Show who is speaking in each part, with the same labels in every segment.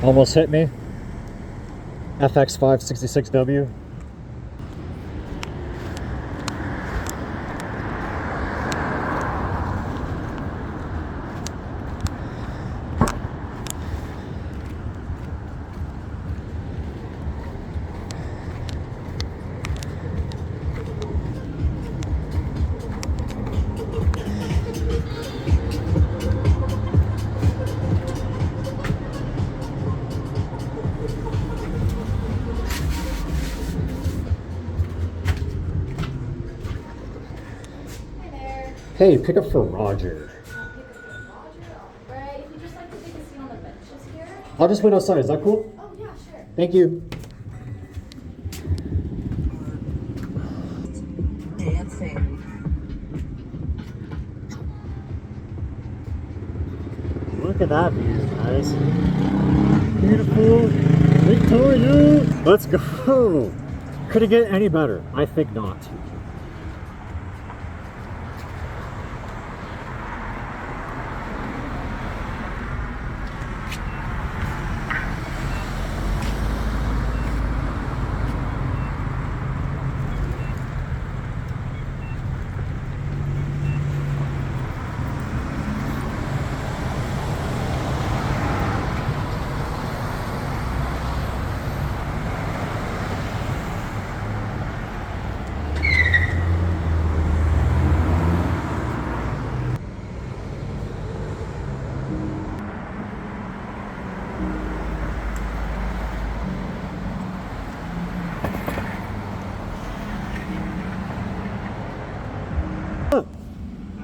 Speaker 1: Almost hit me. FX566W. Hey, pick up for Roger.
Speaker 2: Right, if you just like to take a seat on the benches here.
Speaker 1: I'll just wait outside. Is that cool?
Speaker 2: Oh, yeah, sure.
Speaker 1: Thank you.
Speaker 3: Dancing.
Speaker 1: Look at that view, guys. Beautiful Victoria. Let's go. Could it get any better? I think not.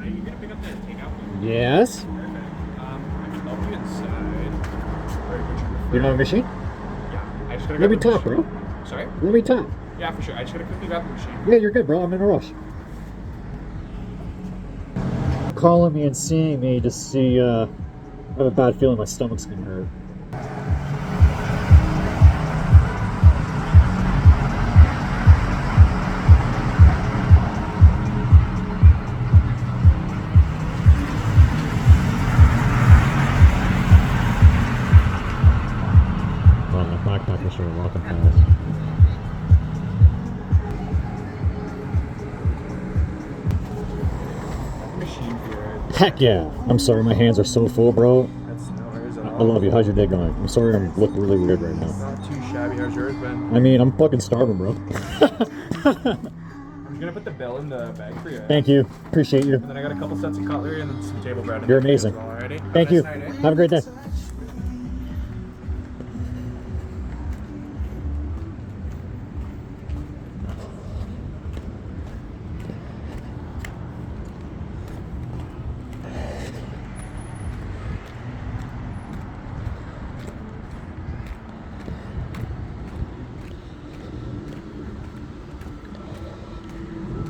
Speaker 4: You're gonna pick up that takeout?
Speaker 1: Yes.
Speaker 4: Perfect. I can help you inside. Where would you prefer?
Speaker 1: You know a machine?
Speaker 4: Yeah. I just gotta
Speaker 1: Let me
Speaker 4: grab the
Speaker 1: talk,
Speaker 4: machine.
Speaker 1: bro.
Speaker 4: Sorry?
Speaker 1: Let me talk.
Speaker 4: Yeah, for sure. I just gotta quickly grab the machine.
Speaker 1: Yeah, you're good, bro. I'm in a rush. Calling me and seeing me to see, I have a bad feeling my stomach's gonna hurt. Well, my backpackers started walking past.
Speaker 4: Machine here.
Speaker 1: Heck yeah! I'm sorry, my hands are so full, bro.
Speaker 4: That's no worries at
Speaker 1: I
Speaker 4: all.
Speaker 1: love you. How's your day going? I'm sorry I look really weird right now.
Speaker 4: Not too shabby. How's yours been?
Speaker 1: I mean, I'm fucking starving, bro.
Speaker 4: I'm gonna put the bill in the bag for you.
Speaker 1: Thank you. Appreciate you.
Speaker 4: And then I got a couple sets of cutlery and then some table bread.
Speaker 1: You're amazing.
Speaker 4: Alrighty.
Speaker 1: Thank you.
Speaker 4: Nice night, eh?
Speaker 1: Have a great day.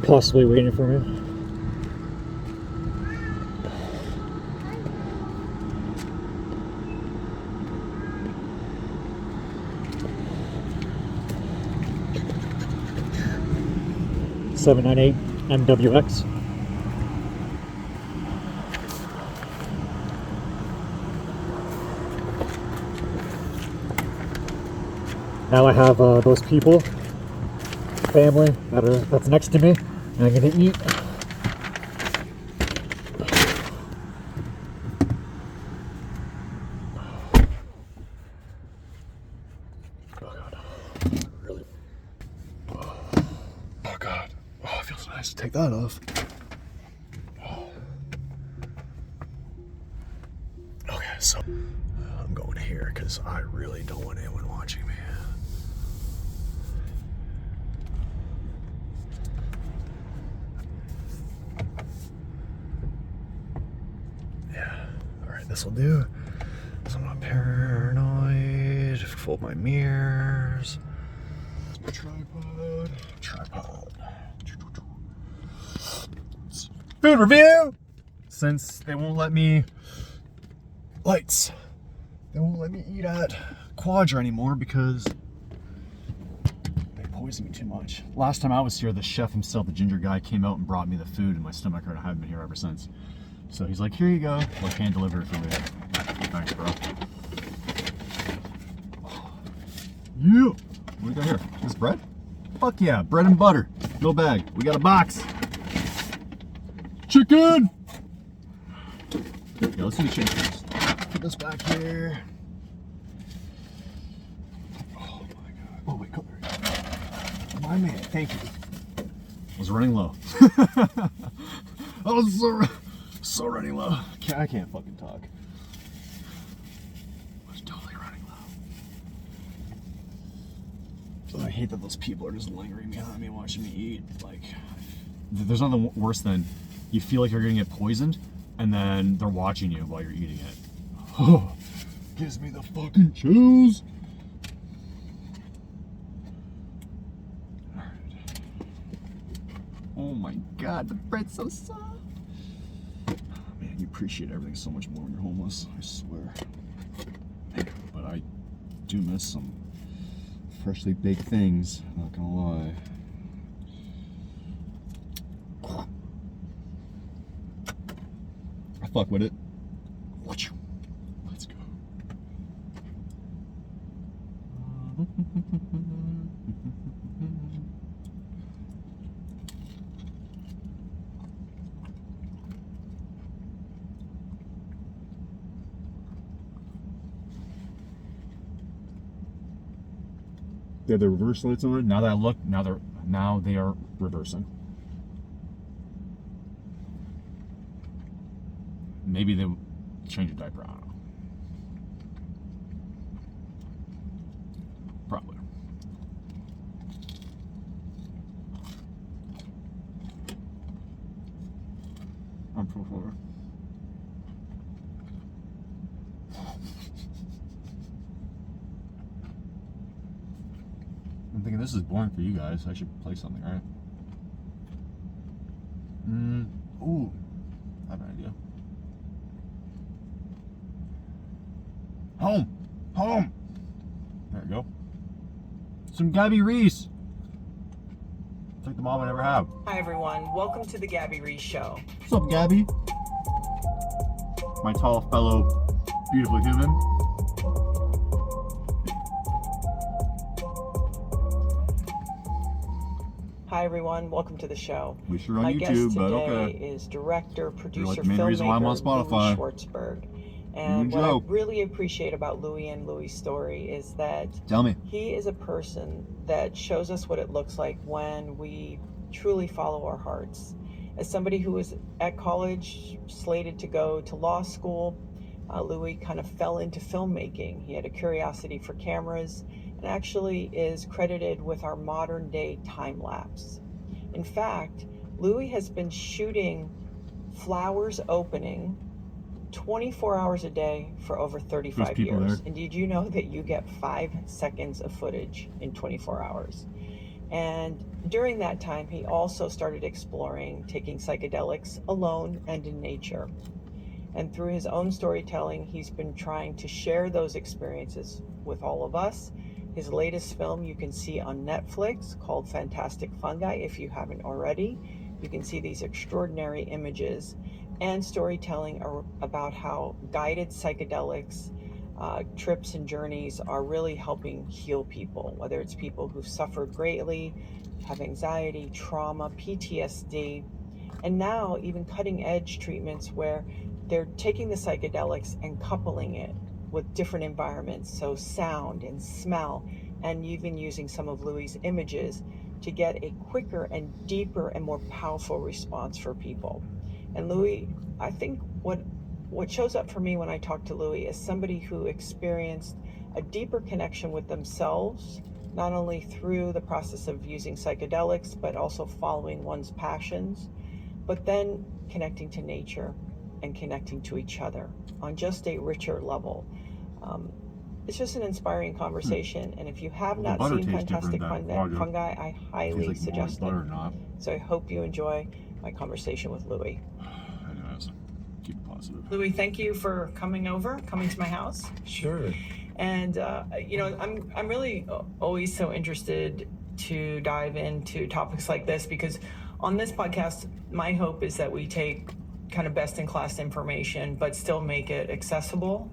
Speaker 1: Possibly waiting for me. $798 MWX. Now I have those people, family that's next to me, and I'm gonna eat. Oh god, really? Oh god, oh, it feels nice to take that off. Okay, so I'm going here because I really don't want anyone watching me. Yeah, alright, this will do. So I'm not paranoid. Fold my mirrors. Tripod. Food review! Since they won't let me lights. They won't let me eat at Quadra anymore because they poisoned me too much. Last time I was here, the chef himself, the ginger guy, came out and brought me the food and my stomach hurt. I haven't been here ever since. So he's like, here you go. Like, hand deliver it for me. Thanks, bro. Yeah. What do we got here? This bread? Fuck yeah, bread and butter. No bag. We got a box. Chicken! Yeah, let's do the chicken first. Put this back here. Oh my god. Oh wait, come here. My man, thank you. I was running low. I was so running low. I can't fucking talk. I was totally running low. I hate that those people are just lingering behind me watching me eat. Like, there's nothing worse than you feel like you're gonna get poisoned and then they're watching you while you're eating it. Oh, gives me the fucking chills. Oh my god, the bread's so soft. Man, you appreciate everything so much more when you're homeless, I swear. But I do miss some freshly baked things, not gonna lie. I fuck with it. Let's go. They have the reverse lights on. Now that I look, now they are reversing. Maybe they change a diaper. I don't know. Probably. I'm pro for. I'm thinking this is boring for you guys. I should play something, right? Ooh, I have an idea. Home. There we go. Some Gabby Reese. It's like the mom I never have.
Speaker 3: Hi everyone, welcome to the Gabby Reese Show.
Speaker 1: What's up, Gabby? My tall fellow, beautiful human.
Speaker 3: Hi everyone, welcome to the show.
Speaker 1: We sure on
Speaker 3: My
Speaker 1: YouTube,
Speaker 3: guest
Speaker 1: but
Speaker 3: today
Speaker 1: okay.
Speaker 3: is director, producer,
Speaker 1: like the main reason why I'm on
Speaker 3: filmmaker
Speaker 1: Spotify.
Speaker 3: Louis Schwartzberg. And what
Speaker 1: joke.
Speaker 3: I really appreciate about Louis and Louis' story is that
Speaker 1: Tell me.
Speaker 3: he is a person that shows us what it looks like when we truly follow our hearts. As somebody who was at college, slated to go to law school, Louis kind of fell into filmmaking. He had a curiosity for cameras and actually is credited with our modern day time lapse. In fact, Louis has been shooting flowers opening 24 hours a day for over 35 years.
Speaker 1: There.
Speaker 3: And did you know that you get 5 seconds of footage in 24 hours? And during that time, he also started exploring taking psychedelics alone and in nature. And through his own storytelling, he's been trying to share those experiences with all of us. His latest film you can see on Netflix called Fantastic Fungi, if you haven't already. You can see these extraordinary images and storytelling about how guided psychedelics, trips and journeys are really helping heal people, whether it's people who've suffered greatly, have anxiety, trauma, PTSD, and now even cutting edge treatments where they're taking the psychedelics and coupling it with different environments, so sound and smell, and even using some of Louis' images to get a quicker and deeper and more powerful response for people. And Louis, I think what shows up for me when I talk to Louis is somebody who experienced a deeper connection with themselves, not only through the process of using psychedelics, but also following one's passions, but then connecting to nature and connecting to each other on just a richer level. It's just an inspiring conversation, and if you have not seen Fantastic Fungi, I highly suggest it. So I hope you enjoy my conversation with Louis.
Speaker 1: Anyways, keep it positive.
Speaker 3: Louis, thank you for coming to my house.
Speaker 4: Sure.
Speaker 3: And I'm really always so interested to dive into topics like this, because on this podcast, my hope is that we take kind of best in class information, but still make it accessible.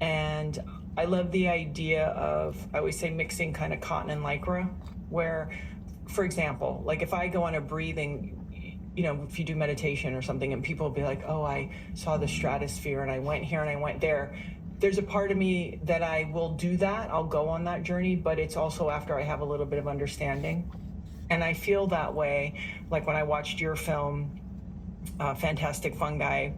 Speaker 3: And I love the idea of, I always say, mixing kind of cotton and lycra, where, for example, like if I go on a breathing, if you do meditation or something and people will be like, oh, I saw the stratosphere and I went here and I went there. There's a part of me that I will do that. I'll go on that journey, but it's also after I have a little bit of understanding. And I feel that way, like when I watched your film, Fantastic Fungi,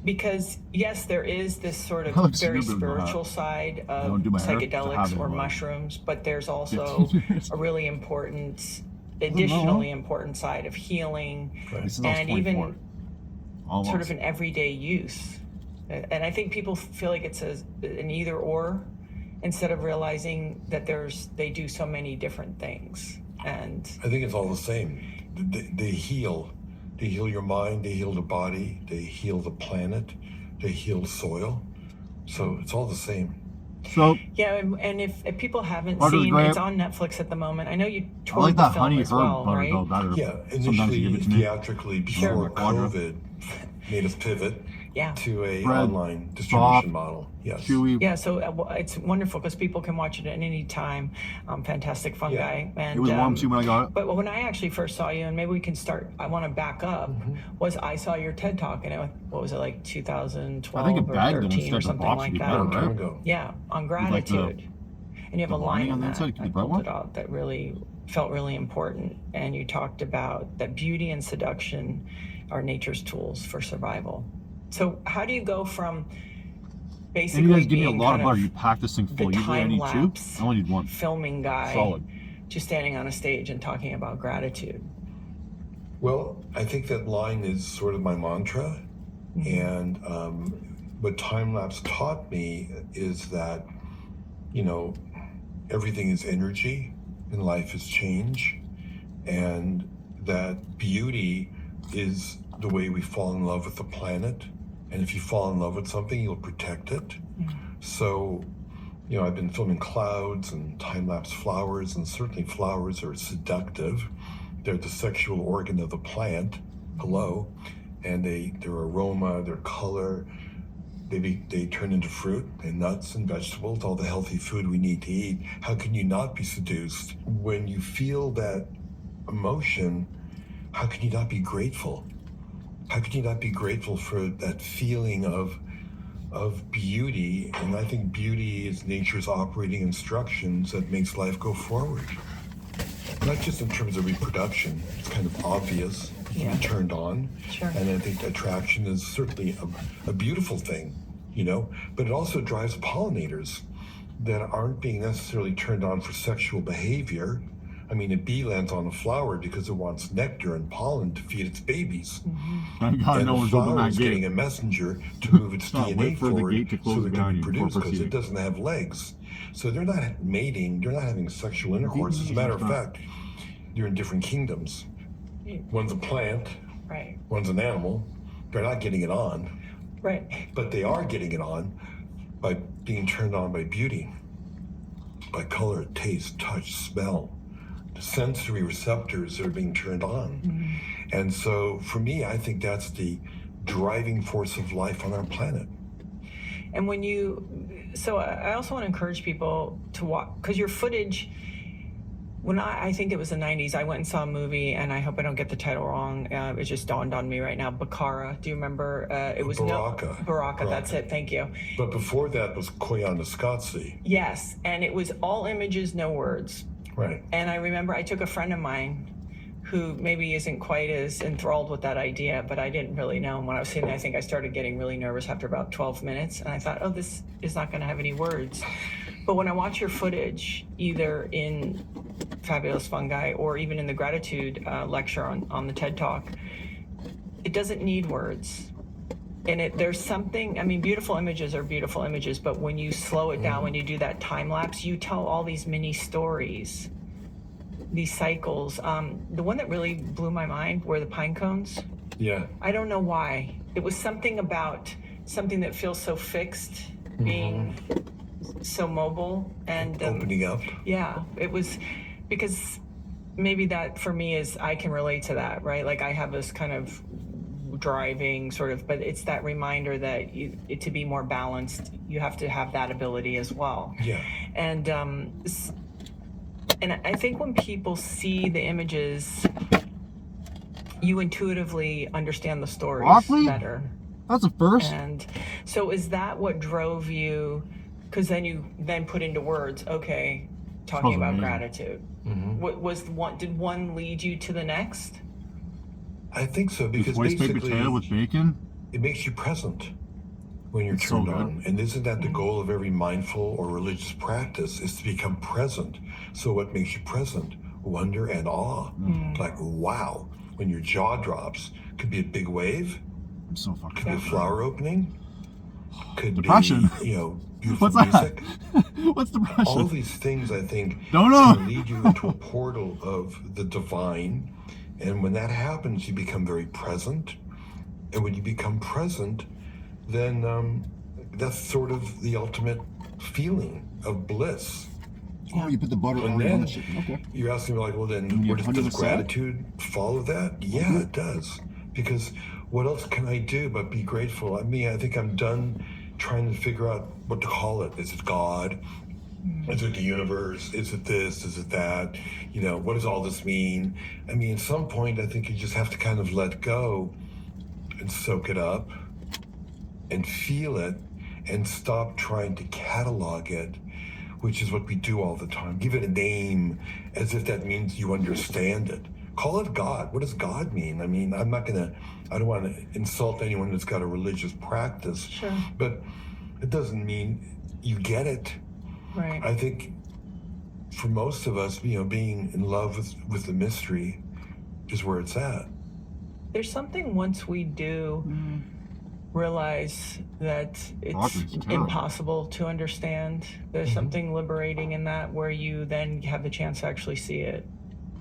Speaker 3: because yes, there is this sort of very spiritual side of psychedelics or mushrooms, but there's also a really important, additionally important side of healing and even sort of an everyday use. And I think people feel like it's an either or instead of realizing that they do so many different things. And
Speaker 5: I think it's all the same. They heal. They heal your mind, they heal the body, they heal the planet, they heal soil. So it's all the same.
Speaker 1: So
Speaker 3: yeah, and if people haven't seen, it's on Netflix at the moment. I know you toured the film as well, right?
Speaker 5: Yeah, initially theatrically before COVID made us pivot to a online distribution model. Yes.
Speaker 3: Yeah, so it's wonderful because people can watch it at any time. Fantastic Fungi.
Speaker 1: Yeah.
Speaker 3: And,
Speaker 1: it was warm too when I got it.
Speaker 3: But when I actually first saw you, and maybe we can start, I want to back up, was I saw your TED Talk, and what was it, like 2012 or 13 or something like that?
Speaker 5: Right?
Speaker 3: Yeah, on gratitude. And you have a line on that, I pulled it out, that really felt really important. And you talked about that beauty and seduction are nature's tools for survival. So how do you go from basically
Speaker 1: you guys give me a
Speaker 3: being
Speaker 1: lot of butter. You pack this thing full. Usually I need two. I only need one.
Speaker 3: Filming guy,
Speaker 1: solid,
Speaker 3: just standing on a stage and talking about gratitude?
Speaker 5: Well, I think that line is sort of my mantra, and what time lapse taught me is that everything is energy, and life is change, and that beauty is the way we fall in love with the planet. And if you fall in love with something, you'll protect it. So, I've been filming clouds and time-lapse flowers, and certainly flowers are seductive. They're the sexual organ of the plant, and their aroma, their color, they turn into fruit and nuts and vegetables, all the healthy food we need to eat. How can you not be seduced? When you feel that emotion, how can you not be grateful? How can you not be grateful for that feeling of beauty? And I think beauty is nature's operating instructions that makes life go forward. Not just in terms of reproduction, it's kind of obvious to be turned on.
Speaker 3: Sure.
Speaker 5: And I think attraction is certainly a beautiful thing, but it also drives pollinators that aren't being necessarily turned on for sexual behavior. I mean, a bee lands on a flower because it wants nectar and pollen to feed its babies.
Speaker 1: Thank God
Speaker 5: and
Speaker 1: no
Speaker 5: the
Speaker 1: one's
Speaker 5: flower
Speaker 1: opening that
Speaker 5: is
Speaker 1: gate.
Speaker 5: getting a messenger to move its DNA forward so it can reproduce because it doesn't have legs. So they're not mating, they're not having sexual intercourse. As a matter of fact, they're in different kingdoms. One's a plant, one's an animal. They're not getting it on. But they are getting it on by being turned on by beauty, by color, taste, touch, smell. Sensory receptors that are being turned on. And so for me, I think that's the driving force of life on our planet.
Speaker 3: And so I also want to encourage people to watch, because your footage, when I think it was the 90s, I went and saw a movie, and I hope I don't get the title wrong. It just dawned on me right now. Bakara. Do you remember? It was
Speaker 5: Baraka.
Speaker 3: That's it. Thank you.
Speaker 5: But before that was Koyaanisqatsi.
Speaker 3: Yes, and it was all images, no words.
Speaker 5: Right.
Speaker 3: And I remember I took a friend of mine who maybe isn't quite as enthralled with that idea, but I didn't really know. And when I was sitting there, I think I started getting really nervous after about 12 minutes. And I thought, oh, this is not going to have any words. But when I watch your footage, either in Fabulous Fungi or even in the gratitude lecture on the TED Talk, it doesn't need words. And there's something, beautiful images are beautiful images, but when you slow it down, when you do that time lapse, you tell all these mini stories, these cycles. The one that really blew my mind were the pine cones.
Speaker 5: Yeah.
Speaker 3: I don't know why. It was something about something that feels so fixed, being so mobile and
Speaker 5: opening up.
Speaker 3: Yeah, it was because maybe that for me is I can relate to that, right? Like I have this kind of driving sort of, but it's that reminder that to be more balanced, you have to have that ability as well.
Speaker 5: Yeah.
Speaker 3: And I think when people see the images, you intuitively understand the stories
Speaker 1: Broccoli?
Speaker 3: better.
Speaker 1: That's a first.
Speaker 3: And so is that what drove you? Because then you then put into words, okay, talking about
Speaker 1: amazing.
Speaker 3: gratitude. Did one lead you to the next?
Speaker 5: I think so, because
Speaker 1: With baked
Speaker 5: basically
Speaker 1: potato with bacon.
Speaker 5: it makes you present when you're
Speaker 1: It's so
Speaker 5: turned
Speaker 1: good.
Speaker 5: on. And isn't that the goal of every mindful or religious practice, is to become present? So what makes you present? Wonder and awe. Like, wow, when your jaw drops, could be a big wave,
Speaker 1: I'm so fucking
Speaker 5: could be a
Speaker 1: excited.
Speaker 5: flower opening, could
Speaker 1: Depression.
Speaker 5: be, beautiful
Speaker 1: What's that?
Speaker 5: music.
Speaker 1: What's
Speaker 5: All
Speaker 1: depression?
Speaker 5: these things, I think,
Speaker 1: Don't know.
Speaker 5: can lead you into a portal of the divine. And when that happens, you become very present. And when you become present, then that's sort of the ultimate feeling of bliss.
Speaker 1: Oh, you put the butter
Speaker 5: And
Speaker 1: already on
Speaker 5: then
Speaker 1: the chicken. Okay.
Speaker 5: you're asking me, like, well, then
Speaker 1: you
Speaker 5: where does
Speaker 1: 100%?
Speaker 5: gratitude follow that? Yeah, it does. Because what else can I do but be grateful? I mean, I think I'm done trying to figure out what to call it. Is it God? Is it the universe? Is it this? Is it that? What does all this mean? I mean, at some point, I think you just have to kind of let go and soak it up and feel it and stop trying to catalog it, which is what we do all the time. Give it a name as if that means you understand it. Call it God. What does God mean? I mean, I don't want to insult anyone that's got a religious practice.
Speaker 3: Sure.
Speaker 5: But it doesn't mean you get it.
Speaker 3: Right.
Speaker 5: I think for most of us, being in love with the mystery is where it's at.
Speaker 3: There's something once we do realize that it's
Speaker 1: Broccoli's terrible.
Speaker 3: impossible to understand. There's something liberating in that, where you then have the chance to actually see it.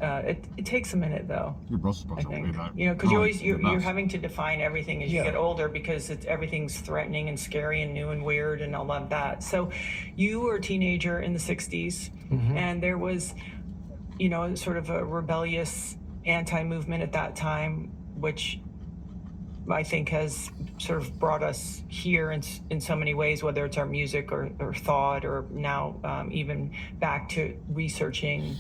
Speaker 3: It takes a minute, though.
Speaker 1: Your Brussels
Speaker 3: I
Speaker 1: sprouts are way
Speaker 3: think
Speaker 1: back.
Speaker 3: because you're
Speaker 1: the best.
Speaker 3: having to define everything as you
Speaker 5: Yeah.
Speaker 3: get older, because everything's threatening and scary and new and weird and all of that. So you were a teenager in the 60s, and there was sort of a rebellious anti-movement at that time, which I think has sort of brought us here in so many ways, whether it's our music or thought, or now even back to researching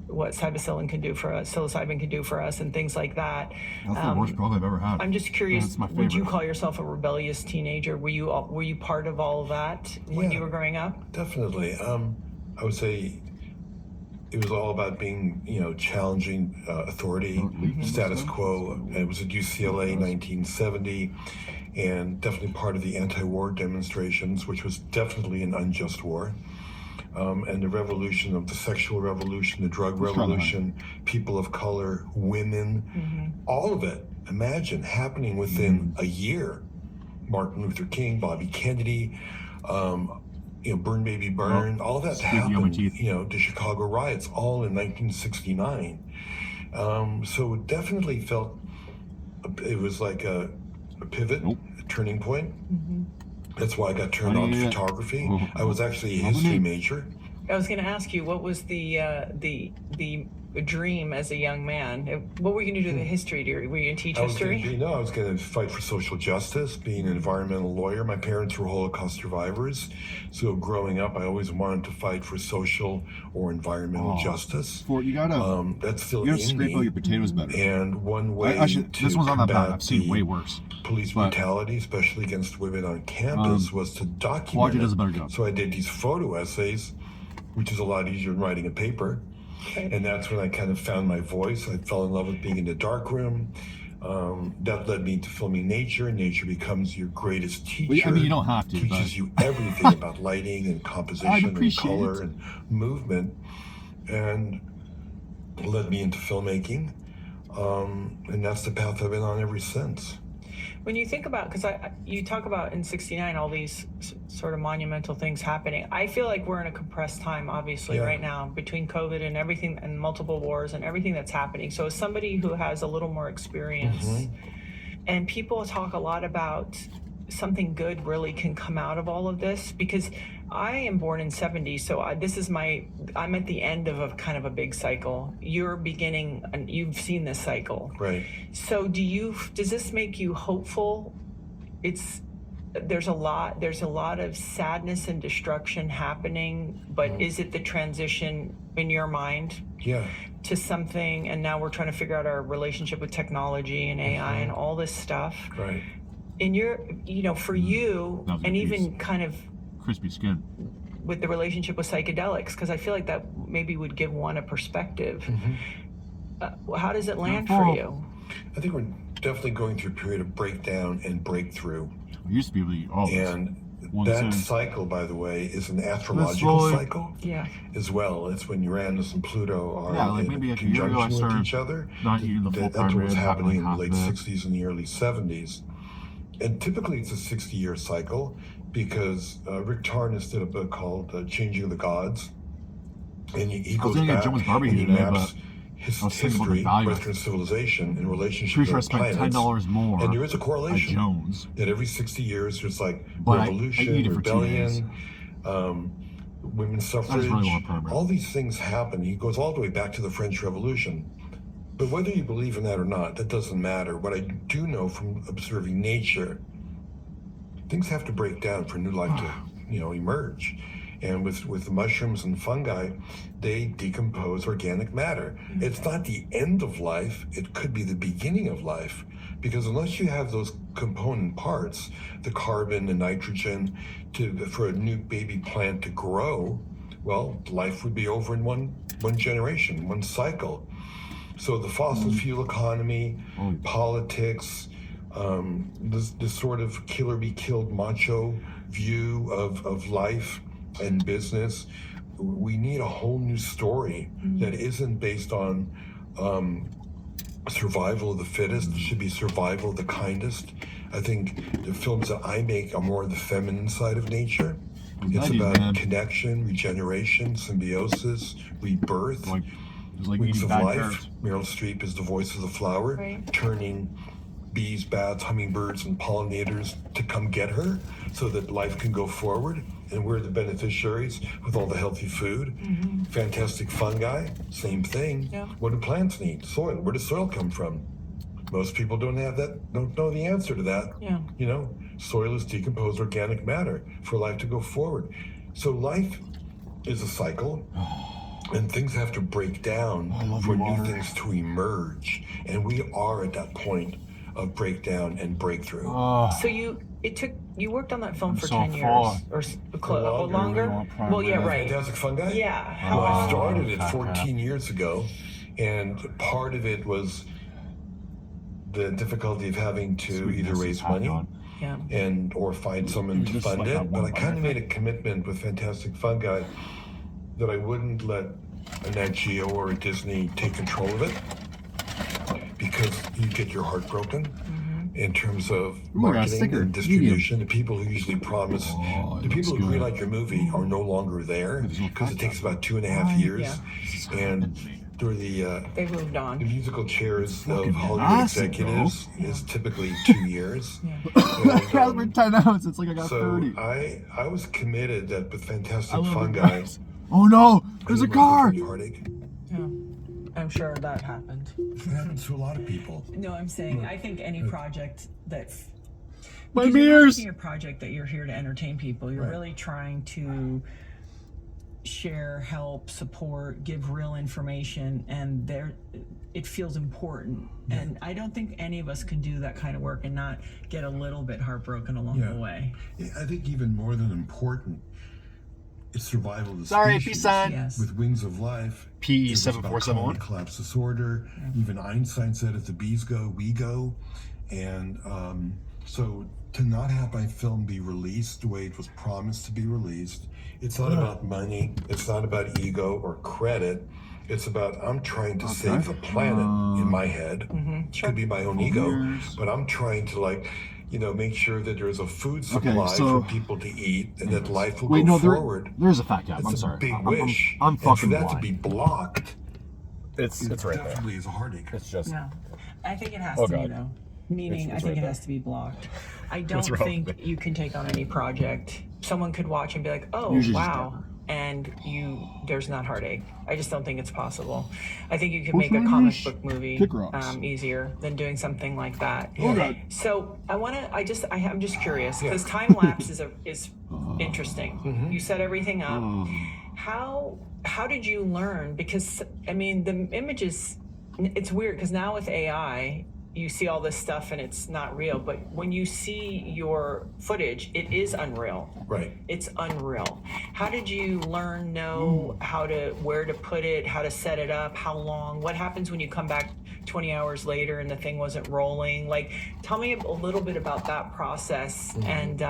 Speaker 3: what psilocybin can do for us and things like that.
Speaker 1: That's the worst broccoli I've ever had.
Speaker 3: I'm just curious,
Speaker 1: That's my
Speaker 3: would you
Speaker 1: favorite.
Speaker 3: call yourself a rebellious teenager? Were you part of all of that when
Speaker 5: Yeah.
Speaker 3: you were growing up?
Speaker 5: Definitely. I would say it was all about being, challenging authority, status quo. It was at UCLA in 1970, and definitely part of the anti-war demonstrations, which was definitely an unjust war. And the revolution of the sexual revolution, the drug revolution, people of color, women, all of it, imagine, happening within a year. Martin Luther King, Bobby Kennedy, Burn Baby Burn, all that
Speaker 1: squeaky on my
Speaker 5: happened,
Speaker 1: teeth.
Speaker 5: the Chicago riots, all in 1969. So it definitely felt, it was like a pivot, a turning point. That's why I got turned on to photography. I was actually a history major.
Speaker 3: I was going to ask you, what was the dream as a young man? What were you going to do with the history? Were you going to teach
Speaker 5: I was
Speaker 3: history?
Speaker 5: going to fight for social justice, being an environmental lawyer. My parents were Holocaust survivors. So growing up, I always wanted to fight for social or environmental justice.
Speaker 1: Fort, you gotta
Speaker 5: That's still
Speaker 1: you gotta
Speaker 5: in
Speaker 1: scrape out
Speaker 5: me.
Speaker 1: your potatoes better.
Speaker 5: And one way to
Speaker 1: this one's not that bad.
Speaker 5: combat
Speaker 1: I've seen
Speaker 5: the
Speaker 1: way worse.
Speaker 5: police
Speaker 1: But-
Speaker 5: brutality, especially against women on campus, was to document
Speaker 1: Quadri
Speaker 5: it.
Speaker 1: does a better job.
Speaker 5: So I did these photo essays, which is a lot easier than writing a paper. And that's when I kind of found my voice. I fell in love with being in the darkroom. That led me to filming nature. Nature becomes your greatest teacher.
Speaker 1: I mean, you don't have to,
Speaker 5: Teaches
Speaker 1: but-
Speaker 5: you everything about lighting and composition and
Speaker 1: appreciate
Speaker 5: color
Speaker 1: it.
Speaker 5: and movement. And led me into filmmaking. And that's the path I've been on ever since.
Speaker 3: When you think about, because you talk about in '69 all these sort of monumental things happening, I feel like we're in a compressed time, obviously,
Speaker 5: Yeah.
Speaker 3: right now, between COVID and everything, and multiple wars and everything that's happening. So as somebody who has a little more experience, and people talk a lot about something good really can come out of all of this, because I am born in 70, so I'm at the end of a kind of a big cycle. You're beginning, and you've seen this cycle.
Speaker 5: Right.
Speaker 3: So does this make you hopeful? There's a lot of sadness and destruction happening, but is it the transition in your mind?
Speaker 5: Yeah.
Speaker 3: To something, and now we're trying to figure out our relationship with technology and AI and all this stuff.
Speaker 5: Right.
Speaker 3: In your, for you,
Speaker 6: That was a
Speaker 3: and
Speaker 6: piece.
Speaker 3: even kind of
Speaker 6: Crispy skin.
Speaker 3: with the relationship with psychedelics, because I feel like that maybe would give one a perspective. How does it land for you?
Speaker 5: I think we're definitely going through a period of breakdown and breakthrough.
Speaker 6: It used to be really always.
Speaker 5: And
Speaker 6: One
Speaker 5: that
Speaker 6: sense.
Speaker 5: cycle, by the way, is an astrological
Speaker 6: slowly-
Speaker 5: cycle
Speaker 3: Yeah.
Speaker 5: as well. It's when Uranus and Pluto are
Speaker 6: Yeah, like
Speaker 5: in
Speaker 6: maybe like a year
Speaker 5: conjunction
Speaker 6: ago I
Speaker 5: with
Speaker 6: started
Speaker 5: each other.
Speaker 6: not eating the full
Speaker 5: That's what was
Speaker 6: prime rib,
Speaker 5: happening in the
Speaker 6: half
Speaker 5: late
Speaker 6: of it.
Speaker 5: 60s and the early 70s. And typically it's a 60-year cycle because Rick Tarnas did a book called Changing the Gods. And he goes
Speaker 6: gonna get
Speaker 5: back
Speaker 6: Jones
Speaker 5: and
Speaker 6: barbecue
Speaker 5: he
Speaker 6: today,
Speaker 5: maps
Speaker 6: but
Speaker 5: his
Speaker 6: I was thinking about the
Speaker 5: history,
Speaker 6: value.
Speaker 5: Western civilization, in relationship
Speaker 6: Pretty
Speaker 5: to
Speaker 6: sure I
Speaker 5: the
Speaker 6: spent
Speaker 5: planets.
Speaker 6: $10 more
Speaker 5: And there is a
Speaker 6: at
Speaker 5: correlation
Speaker 6: Jones.
Speaker 5: that every 60 years there's like
Speaker 6: But I
Speaker 5: revolution,
Speaker 6: eat it for 2 days.
Speaker 5: rebellion, women's
Speaker 6: I just
Speaker 5: suffrage.
Speaker 6: really want prime rib.
Speaker 5: All these things happen. He goes all the way back to the French Revolution. But whether you believe in that or not, that doesn't matter. What I do know from observing nature, things have to break down for new life to, emerge. And with the mushrooms and fungi, they decompose organic matter. It's not the end of life, it could be the beginning of life. Because unless you have those component parts, the carbon, the nitrogen, for a new baby plant to grow, well, life would be over in one generation, one cycle. So the fossil fuel economy, politics, this sort of kill or be killed macho view of life and business, we need a whole new story that isn't based on survival of the fittest. It should be survival of the kindest. I think the films that I make are more the feminine side of nature. It's about connection, regeneration, symbiosis, rebirth.
Speaker 6: It's like
Speaker 5: Wings
Speaker 6: eating
Speaker 5: of
Speaker 6: bad
Speaker 5: Life.
Speaker 6: carrots.
Speaker 5: Meryl Streep is the voice of the flower,
Speaker 3: Right.
Speaker 5: turning bees, bats, hummingbirds, and pollinators to come get her so that life can go forward. And we're the beneficiaries with all the healthy food. Fantastic fungi, same thing.
Speaker 3: Yeah.
Speaker 5: What do plants need? Soil. Where does soil come from? Most people don't know the answer to that.
Speaker 3: Yeah.
Speaker 5: Soil is decomposed organic matter for life to go forward. So life is a cycle. And things have to break down for new things to emerge. And we are at that point of breakdown and breakthrough.
Speaker 3: So you worked on that film for
Speaker 6: so
Speaker 3: 10 years
Speaker 6: far.
Speaker 3: or longer?
Speaker 6: Really want prime
Speaker 3: Well, yeah,
Speaker 6: rib.
Speaker 3: right.
Speaker 5: Fantastic Fungi?
Speaker 3: Yeah. How
Speaker 5: Well, I
Speaker 3: long?
Speaker 5: started it
Speaker 6: Fat
Speaker 5: 14 years ago, and part of it was the difficulty of having to either raise money
Speaker 3: Yeah.
Speaker 5: or find someone to
Speaker 6: Just
Speaker 5: fund
Speaker 6: like
Speaker 5: it.
Speaker 6: that
Speaker 5: But
Speaker 6: one
Speaker 5: I kind of
Speaker 6: bite.
Speaker 5: made a commitment with Fantastic Fungi that I wouldn't let a Nat Geo or a Disney take control of it, because you get your heart broken in terms of
Speaker 6: Ooh, I got a
Speaker 5: marketing
Speaker 6: sticker.
Speaker 5: and distribution. The people who usually promise,
Speaker 6: Oh,
Speaker 5: the
Speaker 6: it
Speaker 5: people
Speaker 6: looks
Speaker 5: who
Speaker 6: good.
Speaker 5: greenlight your movie are no longer there
Speaker 6: There's no
Speaker 5: because it
Speaker 6: cut.
Speaker 5: takes about 2.5 years.
Speaker 3: Yeah.
Speaker 5: And through the
Speaker 3: They moved
Speaker 5: the
Speaker 3: on.
Speaker 5: musical chairs of
Speaker 6: fucking
Speaker 5: Hollywood
Speaker 6: massive,
Speaker 5: executives is typically 2 years.
Speaker 6: I got for 10 ounces. It's like I got
Speaker 5: So
Speaker 6: 30.
Speaker 5: I was committed that with Fantastic
Speaker 6: I love the
Speaker 5: Fungi,
Speaker 6: guys. Oh no! There's a car!
Speaker 5: heartache.
Speaker 3: Yeah. I'm sure that happened.
Speaker 5: It happens to a lot of people.
Speaker 3: No, I'm saying I think any project that's
Speaker 6: My
Speaker 3: because you're not
Speaker 6: mirrors!
Speaker 3: making a project that you're here to entertain people. You're
Speaker 5: Right.
Speaker 3: really trying to share, help, support, give real information, and it feels important. And I don't think any of us can do that kind of work and not get a little bit heartbroken along
Speaker 5: Yeah.
Speaker 3: the way.
Speaker 5: I think even more than important, it's survival of the
Speaker 6: Sorry,
Speaker 5: species.
Speaker 6: peace sign.
Speaker 3: Yes.
Speaker 5: With Wings of Life,
Speaker 6: PE
Speaker 5: it was about
Speaker 6: 7471.
Speaker 5: climate collapse disorder. Even Einstein said, if the bees go, we go. And so to not have my film be released the way it was promised to be released, it's not about money, it's not about ego or credit. It's about, I'm trying to save the planet in my head. Could be my own ego,
Speaker 6: years.
Speaker 5: but I'm trying to make sure that there's a food supply
Speaker 6: so-
Speaker 5: for people to eat and that life will
Speaker 6: Wait,
Speaker 5: go
Speaker 6: no,
Speaker 5: forward.
Speaker 6: there's a fat gap.
Speaker 5: It's
Speaker 6: I'm
Speaker 5: a
Speaker 6: sorry.
Speaker 5: big
Speaker 6: I'm
Speaker 5: wish.
Speaker 6: I'm
Speaker 5: and for
Speaker 6: fucking
Speaker 5: that
Speaker 6: blind.
Speaker 5: to be blocked,
Speaker 1: It's right there.
Speaker 5: definitely is a heartache.
Speaker 1: It's just
Speaker 3: Yeah. I think it has
Speaker 1: Oh,
Speaker 3: to be,
Speaker 1: God.
Speaker 3: though. Meaning, I think it has to be blocked. I don't
Speaker 1: wrong
Speaker 3: think
Speaker 1: with
Speaker 3: you can take on any project. Someone could watch and be like, "Oh,
Speaker 6: Usually just
Speaker 3: wow," and there's not heartache. I just don't think it's possible. I think you can
Speaker 6: What's
Speaker 3: make a
Speaker 6: wrong
Speaker 3: comic
Speaker 6: with
Speaker 3: book movie
Speaker 6: Kick rocks.
Speaker 3: easier than doing something like that.
Speaker 6: Oh, God.
Speaker 3: So I'm just curious because time lapse is interesting. You set everything up. How did you learn? Because I mean, the images. It's weird because now with AI, you see all this stuff and it's not real. But when you see your footage, it is unreal.
Speaker 5: Right.
Speaker 3: It's unreal. How did you know where to put it, how to set it up, how long? What happens when you come back 20 hours later and the thing wasn't rolling? Like, tell me a little bit about that process and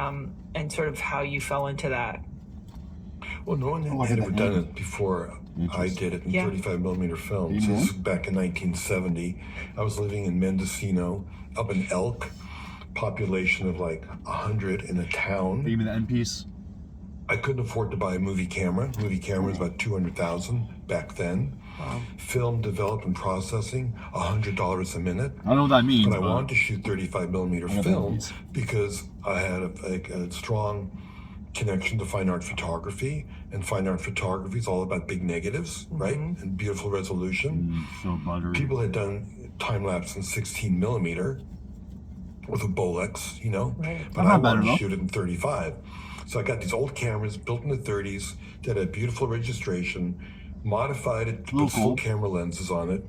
Speaker 3: sort of how you fell into that.
Speaker 5: Well, no one had ever done it before I did it in 35 millimeter film. So this is back in 1970. I was living in Mendocino, up in Elk, population of like 100 in a town.
Speaker 6: Give me the end piece.
Speaker 5: I couldn't afford to buy a movie camera. Movie camera was about $200,000 back then.
Speaker 3: Wow.
Speaker 5: Film development processing, $100 a minute.
Speaker 6: I don't know what that means.
Speaker 5: But I wanted to shoot 35 millimeter film
Speaker 6: means.
Speaker 5: because I had a strong connection to fine art photography, and fine art photography is all about big negatives, right? And beautiful resolution.
Speaker 6: So buttery.
Speaker 5: People had done time lapse in 16 millimeter with a Bolex, you know, but I wanted to shoot it in 35. So I got these old cameras built in the 30s that had beautiful registration, modified it to put full camera lenses on it.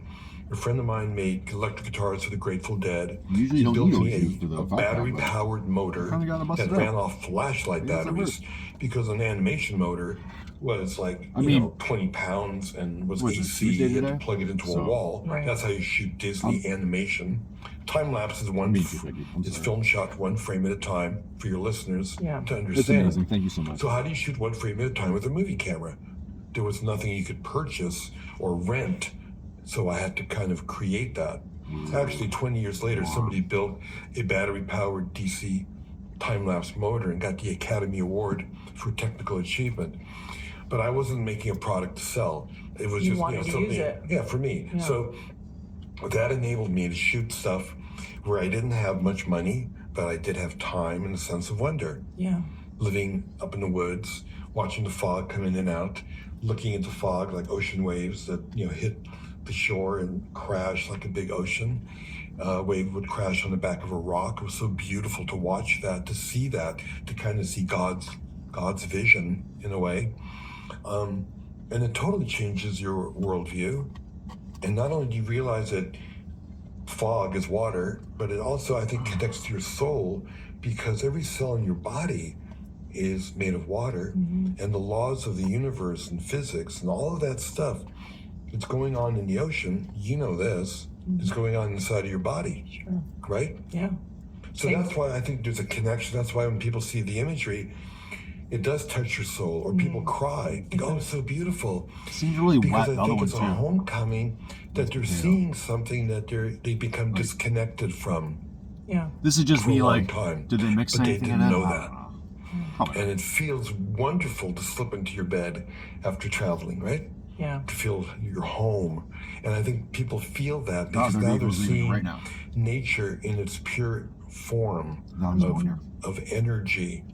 Speaker 5: A friend of mine made electric guitars for the Grateful Dead.
Speaker 6: Usually
Speaker 5: He
Speaker 6: don't
Speaker 5: built
Speaker 6: need
Speaker 5: me
Speaker 6: those
Speaker 5: a battery-powered motor that ran off flashlight batteries because an animation motor was like, you know, 20 pounds and was AC. You had to plug it into a wall. That's how you shoot Disney animation. Time lapse is it's film shot one frame at a time for your listeners to understand.
Speaker 6: It's amazing. Thank you so much.
Speaker 5: So how do you shoot one frame at a time with a movie camera? There was nothing you could purchase or rent. So I had to kind of create that. Actually, 20 years later, somebody built a battery-powered DC time-lapse motor and got the Academy Award for technical achievement. But I wasn't making a product to sell. It was just something, for me. Yeah. So that enabled me to shoot stuff where I didn't have much money, but I did have time and a sense of wonder.
Speaker 3: Yeah.
Speaker 5: Living up in the woods, watching the fog come in and out, looking at the fog like ocean waves that hit the shore and crash like a big ocean. Wave would crash on the back of a rock. It was so beautiful to watch that, to see that, to kind of see God's vision in a way. And it totally changes your worldview. And not only do you realize that fog is water, but it also, I think, connects to your soul because every cell in your body is made of water, and the laws of the universe and physics and all of that stuff that's going on in the ocean, you know this, is going on inside of your body, right?
Speaker 3: Yeah.
Speaker 5: So that's why I think there's a connection. That's why when people see the imagery, it does touch your soul, or people cry. Oh, it's so beautiful.
Speaker 6: It seems really
Speaker 5: because
Speaker 6: wet.
Speaker 5: I think it's a homecoming that they're seeing something that they become disconnected from.
Speaker 3: Yeah.
Speaker 6: This is just
Speaker 5: for
Speaker 6: me
Speaker 5: a long
Speaker 6: like,
Speaker 5: time.
Speaker 6: did they mix
Speaker 5: but
Speaker 6: anything
Speaker 5: they
Speaker 6: in
Speaker 5: didn't
Speaker 6: it?
Speaker 5: know that. And it feels wonderful to slip into your bed after traveling, right?
Speaker 3: Yeah.
Speaker 5: To feel you're home. And I think people feel that because now they're seeing nature in its pure form of energy.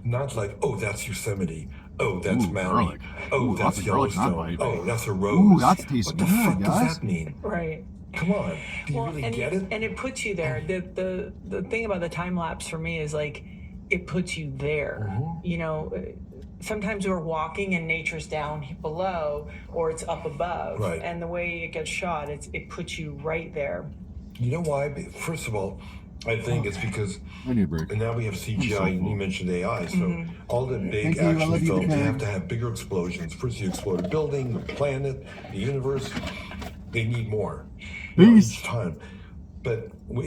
Speaker 5: Not like, oh, that's Yosemite. Oh, that's Maui. Oh, that's Yellowstone. Oh, that's a rose.
Speaker 6: Ooh, that's tasty.
Speaker 5: What the fuck does that mean?
Speaker 3: Right.
Speaker 5: Come on. Do you really get it?
Speaker 3: And it puts you there. The thing about the time lapse for me is like, it puts you there. You know, sometimes we're walking and nature's down below or it's up above.
Speaker 5: Right.
Speaker 3: And the way it gets shot, it puts you right there.
Speaker 5: You know why? First of all, I think it's because, and now we have CGI, and you mentioned AI, so all the big action films, they have to have bigger explosions. First you explode a building, the planet, the universe. They need more each time. But